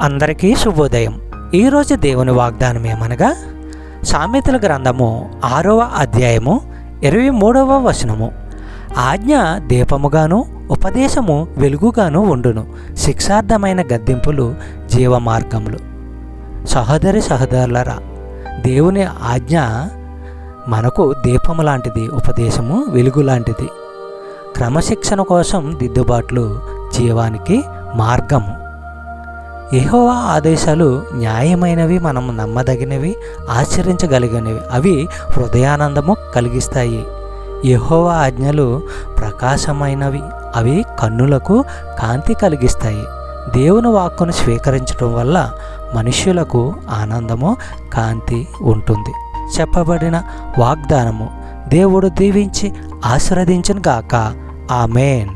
అందరికీ శుభోదయం. ఈరోజు దేవుని వాగ్దానం ఏమనగా సామెతల గ్రంథము 6వ అధ్యాయము 23వ వచనము. ఆజ్ఞ దీపముగాను ఉపదేశము వెలుగుగాను ఉండును, శిక్షార్థమైన గద్దింపులు జీవమార్గములు. సహోదరి సహోదరులరా, దేవుని ఆజ్ఞ మనకు దీపము లాంటిది, ఉపదేశము వెలుగు లాంటిది. క్రమశిక్షణ కోసం దిద్దుబాట్లు జీవానికి మార్గము. యెహోవా ఆదేశాలు న్యాయమైనవి, మనం నమ్మదగినవి, ఆచరించగలిగినవి. అవి హృదయానందము కలిగిస్తాయి. యెహోవా ఆజ్ఞలు ప్రకాశమైనవి, అవి కన్నులకు కాంతి కలిగిస్తాయి. దేవుని వాక్కును స్వీకరించడం వల్ల మనుష్యులకు ఆనందము, కాంతి ఉంటుంది. చెప్పబడిన వాగ్దానము దేవుడు దీవించి ఆశీర్వదించును గాక. ఆమేన్.